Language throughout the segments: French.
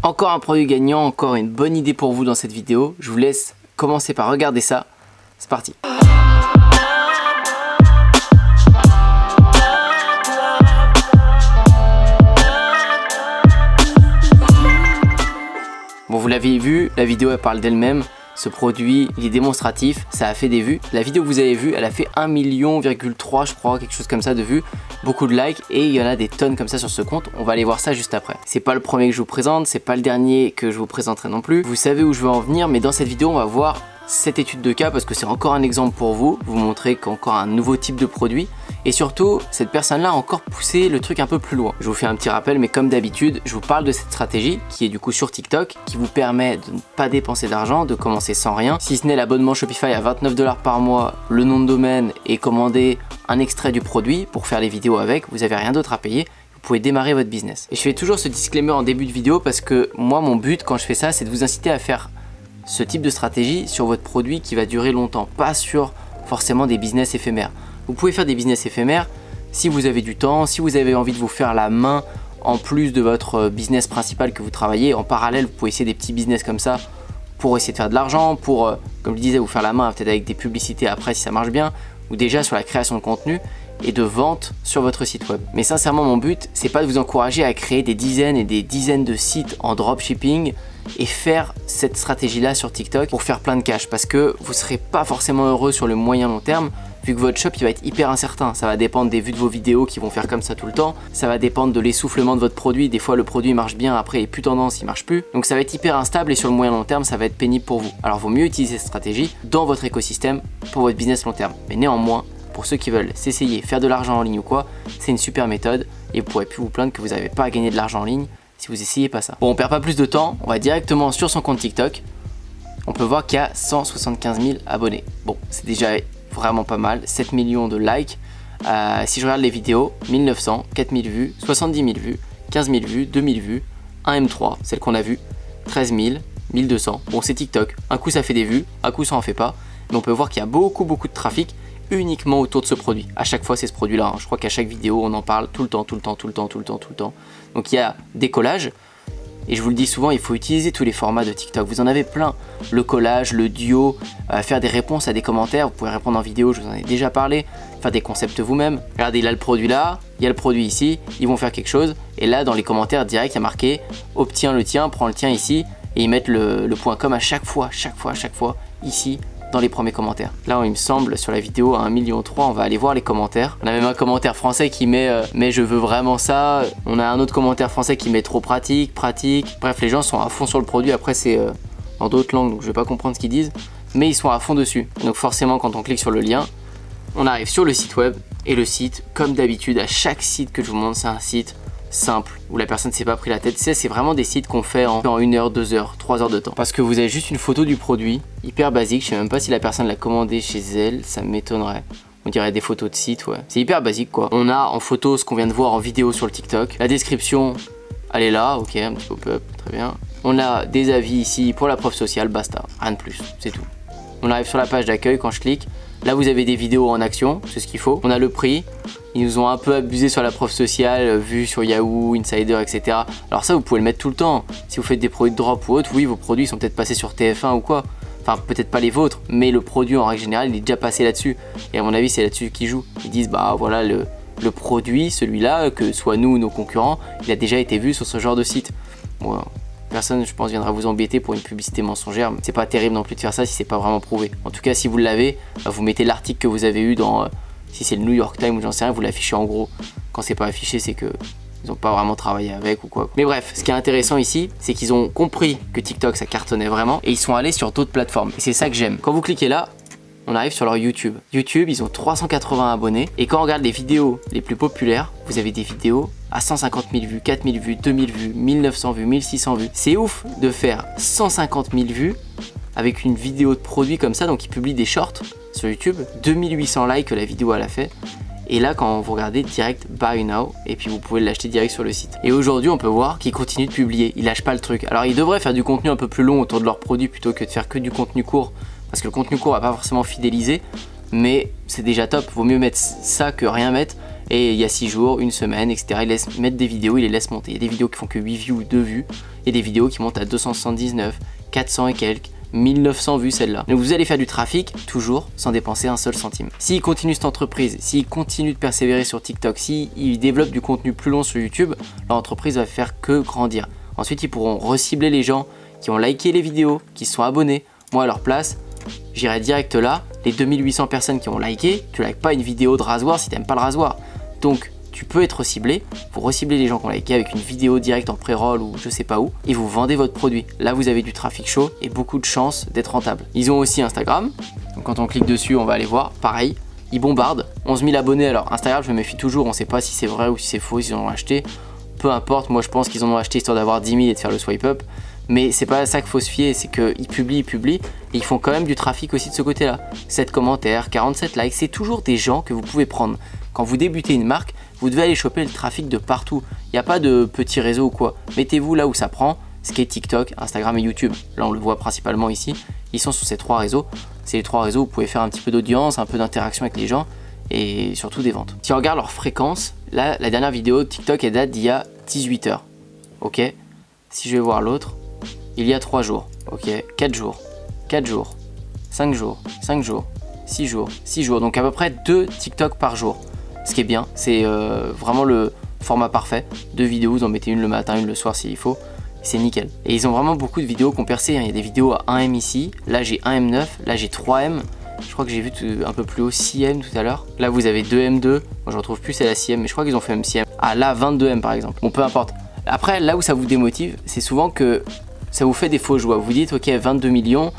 Encore un produit gagnant, encore une bonne idée pour vous dans cette vidéo. Je vous laisse commencer par regarder ça. C'est parti. Bon, vous l'avez vu, la vidéo elle parle d'elle-même. Ce produit, il est démonstratif, ça a fait des vues. La vidéo que vous avez vue, elle a fait 1,3 million, je crois, quelque chose comme ça de vues. Beaucoup de likes et il y en a des tonnes comme ça sur ce compte. On va aller voir ça juste après. C'est pas le premier que je vous présente, c'est pas le dernier que je vous présenterai non plus. Vous savez où je veux en venir, mais dans cette vidéo, on va voir cette étude de cas parce que c'est encore un exemple pour vous montrer qu'encore un nouveau type de produit. Et surtout, cette personne-là a encore poussé le truc un peu plus loin. Je vous fais un petit rappel, mais comme d'habitude, je vous parle de cette stratégie qui est du coup sur TikTok, qui vous permet de ne pas dépenser d'argent, de commencer sans rien. Si ce n'est l'abonnement Shopify à 29 $ par mois, le nom de domaine et commander un extrait du produit pour faire les vidéos avec, vous n'avez rien d'autre à payer. Vous pouvez démarrer votre business. Et je fais toujours ce disclaimer en début de vidéo parce que moi, mon but quand je fais ça, c'est de vous inciter à faire ce type de stratégie sur votre produit qui va durer longtemps, pas sur forcément des business éphémères. Vous pouvez faire des business éphémères si vous avez du temps, si vous avez envie de vous faire la main en plus de votre business principal que vous travaillez. En parallèle, vous pouvez essayer des petits business comme ça pour essayer de faire de l'argent, pour, comme je disais, vous faire la main peut-être avec des publicités après si ça marche bien, ou déjà sur la création de contenu et de vente sur votre site web. Mais sincèrement, mon but, c'est pas de vous encourager à créer des dizaines et des dizaines de sites en dropshipping et faire cette stratégie-là sur TikTok pour faire plein de cash parce que vous ne serez pas forcément heureux sur le moyen long terme vu que votre shop il va être hyper incertain. Ça va dépendre des vues de vos vidéos qui vont faire comme ça tout le temps. Ça va dépendre de l'essoufflement de votre produit. Des fois le produit marche bien, après il n'est plus tendance, il marche plus. Donc ça va être hyper instable et sur le moyen long terme ça va être pénible pour vous. Alors vaut mieux utiliser cette stratégie dans votre écosystème pour votre business long terme. Mais néanmoins, pour ceux qui veulent s'essayer, faire de l'argent en ligne ou quoi, c'est une super méthode et vous ne pourrez plus vous plaindre que vous n'avez pas à gagner de l'argent en ligne si vous essayez pas ça. Bon, on perd pas plus de temps, on va directement sur son compte TikTok. On peut voir qu'il y a 175 000 abonnés. Bon, c'est déjà vraiment pas mal, 7 millions de likes. Si je regarde les vidéos, 1900, 4000 vues, 70 000 vues, 15 000 vues, 2000 vues, 1 M3, celle qu'on a vue, 13 000, 1200. Bon, c'est TikTok, un coup ça fait des vues, un coup ça en fait pas. Mais on peut voir qu'il y a beaucoup de trafic uniquement autour de ce produit. À chaque fois c'est ce produit là, Je crois qu'à chaque vidéo on en parle tout le temps. Donc il y a des collages et je vous le dis souvent, il faut utiliser tous les formats de TikTok. Vous en avez plein, le collage, le duo, faire des réponses à des commentaires. Vous pouvez répondre en vidéo, je vous en ai déjà parlé, faire des concepts vous-même. Regardez, il y a le produit là, il y a le produit ici, ils vont faire quelque chose et là dans les commentaires direct il y a marqué obtiens le tien, prends le tien ici et ils mettent le point .com à chaque fois ici dans les premiers commentaires. Là, il me semble, sur la vidéo à 1,3 million, on va aller voir les commentaires. On a même un commentaire français qui met mais je veux vraiment ça. On a un autre commentaire français qui met trop pratique. Bref, les gens sont à fond sur le produit. Après, c'est dans d'autres langues, donc je vais pas comprendre ce qu'ils disent. Mais ils sont à fond dessus. Donc forcément, quand on clique sur le lien, on arrive sur le site web. Et le site, comme d'habitude, à chaque site que je vous montre, c'est un site simple où la personne s'est pas pris la tête. C'est vraiment des sites qu'on fait en 1 heure, 2 heures, 3 heures de temps parce que vous avez juste une photo du produit hyper basique. Je sais même pas si la personne l'a commandé chez elle, ça m'étonnerait. On dirait des photos de site, ouais. C'est hyper basique quoi. On a en photo ce qu'on vient de voir en vidéo sur le TikTok. La description, elle est là, ok, un petit pop-up, très bien. On a des avis ici pour la preuve sociale, basta, rien de plus, c'est tout. On arrive sur la page d'accueil, quand je clique, là vous avez des vidéos en action, c'est ce qu'il faut. On a le prix. Ils nous ont un peu abusé sur la preuve sociale, vue sur Yahoo, Insider, etc. Alors ça, vous pouvez le mettre tout le temps. Si vous faites des produits de drop ou autre, oui, vos produits sont peut-être passés sur TF1 ou quoi. Enfin, peut-être pas les vôtres, mais le produit en règle générale, il est déjà passé là-dessus. Et à mon avis, c'est là-dessus qu'ils jouent. Ils disent, bah voilà, le produit, celui-là, que soit nous ou nos concurrents, il a déjà été vu sur ce genre de site. Bon, personne, je pense, viendra vous embêter pour une publicité mensongère. C'est pas terrible non plus de faire ça si c'est pas vraiment prouvé. En tout cas, si vous l'avez, vous mettez l'article que vous avez eu dans... si c'est le New York Times ou j'en sais rien, vous l'affichez en gros. Quand c'est pas affiché, c'est que ils n'ont pas vraiment travaillé avec ou quoi. Mais bref, ce qui est intéressant ici, c'est qu'ils ont compris que TikTok ça cartonnait vraiment et ils sont allés sur d'autres plateformes. Et c'est ça que j'aime. Quand vous cliquez là, on arrive sur leur YouTube. YouTube, ils ont 380 abonnés. Et quand on regarde les vidéos les plus populaires, vous avez des vidéos à 150 000 vues, 4000 vues, 2000 vues, 1900 vues, 1600 vues. C'est ouf de faire 150 000 vues avec une vidéo de produit comme ça. Donc ils publient des shorts sur YouTube, 2800 likes que la vidéo elle a fait. Et là quand vous regardez direct buy now et puis vous pouvez l'acheter direct sur le site. Et aujourd'hui on peut voir qu'ils continuent de publier, ils lâchent pas le truc. Alors ils devraient faire du contenu un peu plus long autour de leurs produits plutôt que de faire que du contenu court. Parce que le contenu court va pas forcément fidéliser, mais c'est déjà top, vaut mieux mettre ça que rien mettre. et il y a 6 jours, une semaine, etc. Ils laissent mettre des vidéos, ils les laissent monter. Il y a des vidéos qui font que 8 vues ou 2 vues, et des vidéos qui montent à 279, 400 et quelques, 1900 vues celle-là. Donc vous allez faire du trafic toujours sans dépenser un seul centime. S'il continue cette entreprise, s'il continue de persévérer sur TikTok, s'il développe du contenu plus long sur YouTube, l'entreprise va faire que grandir. Ensuite, ils pourront recibler les gens qui ont liké les vidéos, qui se sont abonnés. Moi, à leur place, j'irai direct là. Les 2800 personnes qui ont liké, tu likes pas une vidéo de rasoir si tu n'aimes pas le rasoir. Donc, tu peux être ciblé, vous reciblez les gens qui ont liké avec une vidéo directe en pré-roll ou je sais pas où, et vous vendez votre produit. Là, vous avez du trafic chaud et beaucoup de chances d'être rentable. Ils ont aussi Instagram, donc quand on clique dessus, on va aller voir, pareil, ils bombardent, 11 000 abonnés. Alors Instagram, je me méfie toujours, on sait pas si c'est vrai ou si c'est faux, s'ils en ont acheté, peu importe, moi je pense qu'ils en ont acheté histoire d'avoir 10 000 et de faire le swipe up, mais c'est pas ça qu'il faut se fier, c'est qu'ils publient, et ils font quand même du trafic aussi de ce côté-là. 7 commentaires, 47 likes, c'est toujours des gens que vous pouvez prendre. Quand vous débutez une marque, vous devez aller choper le trafic de partout. Il n'y a pas de petits réseaux ou quoi. Mettez-vous là où ça prend, ce qui est TikTok, Instagram et YouTube. Là, on le voit principalement ici. Ils sont sur ces 3 réseaux. C'est les 3 réseaux où vous pouvez faire un petit peu d'audience, un peu d'interaction avec les gens et surtout des ventes. Si on regarde leur fréquence, là, la dernière vidéo de TikTok, elle date d'il y a 18 heures. Ok. Si je vais voir l'autre, il y a 3 jours. Ok. 4 jours. 4 jours. 5 jours. 5 jours. 6 jours. 6 jours. Donc à peu près 2 TikTok par jour. Ce qui est bien, c'est vraiment le format parfait. 2 vidéos, vous en mettez une le matin, une le soir s'il faut. C'est nickel. Et ils ont vraiment beaucoup de vidéos qui ont percé. Il y a des vidéos à 1M ici. Là, j'ai 1M9. Là, j'ai 3M. Je crois que j'ai vu un peu plus haut 6M tout à l'heure. Là, vous avez 2M2. Moi, je retrouve plus, c'est la 6M. Mais je crois qu'ils ont fait même 6M. Ah, là, 22M par exemple. Bon, peu importe. Après, là où ça vous démotive, c'est souvent que ça vous fait des faux joies. Vous dites, ok, 22 millions.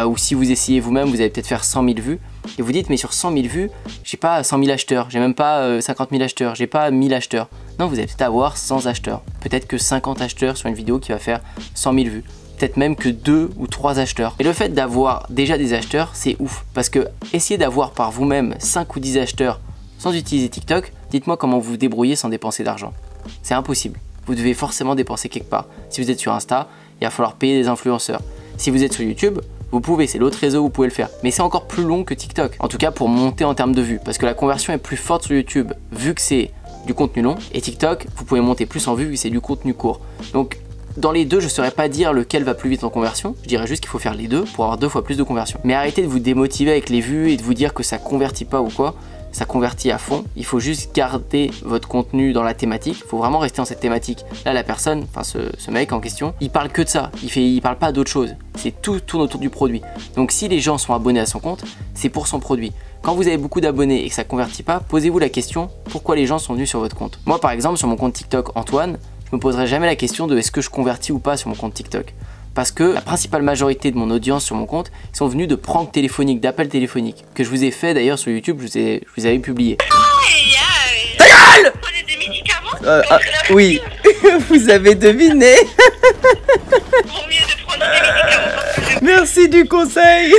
Ou si vous essayez vous-même, vous allez peut-être faire 100 000 vues. Et vous dites, mais sur 100 000 vues, j'ai pas 100 000 acheteurs, j'ai même pas 50 000 acheteurs, j'ai pas 1000 acheteurs. Non, vous allez peut-être avoir 100 acheteurs. Peut-être que 50 acheteurs sur une vidéo qui va faire 100 000 vues. Peut-être même que 2 ou 3 acheteurs. Et le fait d'avoir déjà des acheteurs, c'est ouf. Parce que essayer d'avoir par vous-même 5 ou 10 acheteurs sans utiliser TikTok, dites-moi comment vous vous débrouillez sans dépenser d'argent. C'est impossible. Vous devez forcément dépenser quelque part. Si vous êtes sur Insta, il va falloir payer des influenceurs. Si vous êtes sur YouTube, vous pouvez, c'est l'autre réseau où vous pouvez le faire. Mais c'est encore plus long que TikTok. En tout cas pour monter en termes de vues. Parce que la conversion est plus forte sur YouTube vu que c'est du contenu long. Et TikTok, vous pouvez monter plus en vues vu que c'est du contenu court. Donc dans les deux, je ne saurais pas dire lequel va plus vite en conversion. Je dirais juste qu'il faut faire les deux pour avoir 2 fois plus de conversion. Mais arrêtez de vous démotiver avec les vues et de vous dire que ça convertit pas ou quoi. Ça convertit à fond. Il faut juste garder votre contenu dans la thématique. Il faut vraiment rester dans cette thématique. Là, la personne, enfin ce mec en question, il parle que de ça. Il parle pas d'autre chose. C'est tout tourne autour du produit. Donc si les gens sont abonnés à son compte, c'est pour son produit. Quand vous avez beaucoup d'abonnés et que ça convertit pas, posez-vous la question pourquoi les gens sont venus sur votre compte. Moi, par exemple, sur mon compte TikTok Antoine, je me poserai jamais la question de est-ce que je convertis ou pas sur mon compte TikTok. Parce que la principale majorité de mon audience sur mon compte, ils sont venus de pranks téléphoniques, d'appels téléphoniques, que je vous ai fait d'ailleurs sur YouTube, je vous avais publié. Ta gueule! Vous prenez des médicaments? Oui, vous avez deviné. Vaut mieux de prendre des médicaments. Merci du conseil.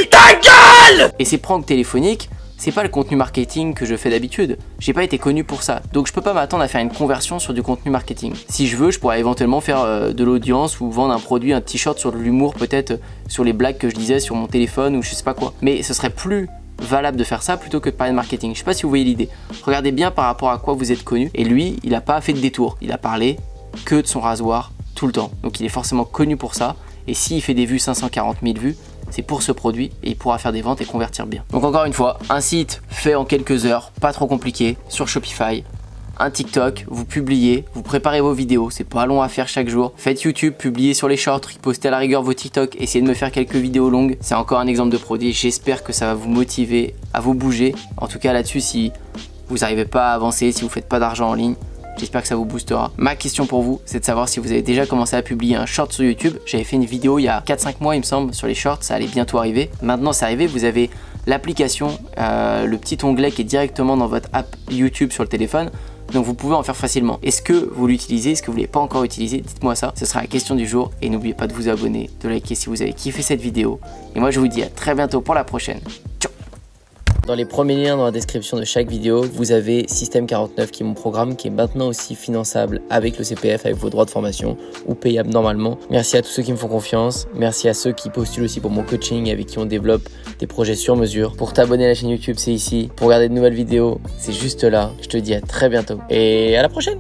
Ta gueule! Et ces pranks téléphoniques, c'est pas le contenu marketing que je fais d'habitude. J'ai pas été connu pour ça. Donc je peux pas m'attendre à faire une conversion sur du contenu marketing. Si je veux, je pourrais éventuellement faire de l'audience ou vendre un produit, un t-shirt sur de l'humour, peut-être sur les blagues que je disais sur mon téléphone ou je sais pas quoi. Mais ce serait plus valable de faire ça plutôt que de parler de marketing. Je sais pas si vous voyez l'idée. Regardez bien par rapport à quoi vous êtes connu. Et lui, il a pas fait de détour. Il a parlé que de son rasoir tout le temps. Donc il est forcément connu pour ça. Et s'il fait des vues, 540 000 vues, c'est pour ce produit et il pourra faire des ventes et convertir bien. Donc encore une fois, un site fait en quelques heures, pas trop compliqué, sur Shopify. Un TikTok, vous publiez, vous préparez vos vidéos, c'est pas long à faire chaque jour. Faites YouTube, publiez sur les shorts, repostez à la rigueur vos TikTok, essayez de me faire quelques vidéos longues. C'est encore un exemple de produit, j'espère que ça va vous motiver à vous bouger. En tout cas là-dessus, si vous n'arrivez pas à avancer, si vous faites pas d'argent en ligne, j'espère que ça vous boostera. Ma question pour vous, c'est de savoir si vous avez déjà commencé à publier un short sur YouTube. J'avais fait une vidéo il y a 4-5 mois, il me semble, sur les shorts. Ça allait bientôt arriver. Maintenant, c'est arrivé. Vous avez l'application, le petit onglet qui est directement dans votre app YouTube sur le téléphone. Donc, vous pouvez en faire facilement. Est-ce que vous l'utilisez? Est-ce que vous ne l'avez pas encore utilisé? Dites-moi ça. Ce sera la question du jour. Et n'oubliez pas de vous abonner, de liker si vous avez kiffé cette vidéo. Et moi, je vous dis à très bientôt pour la prochaine. Ciao! Dans les premiers liens dans la description de chaque vidéo, vous avez Système 49 qui est mon programme qui est maintenant aussi finançable avec le CPF, avec vos droits de formation ou payable normalement. Merci à tous ceux qui me font confiance. Merci à ceux qui postulent aussi pour mon coaching et avec qui on développe des projets sur mesure. Pour t'abonner à la chaîne YouTube, c'est ici. Pour regarder de nouvelles vidéos, c'est juste là. Je te dis à très bientôt et à la prochaine.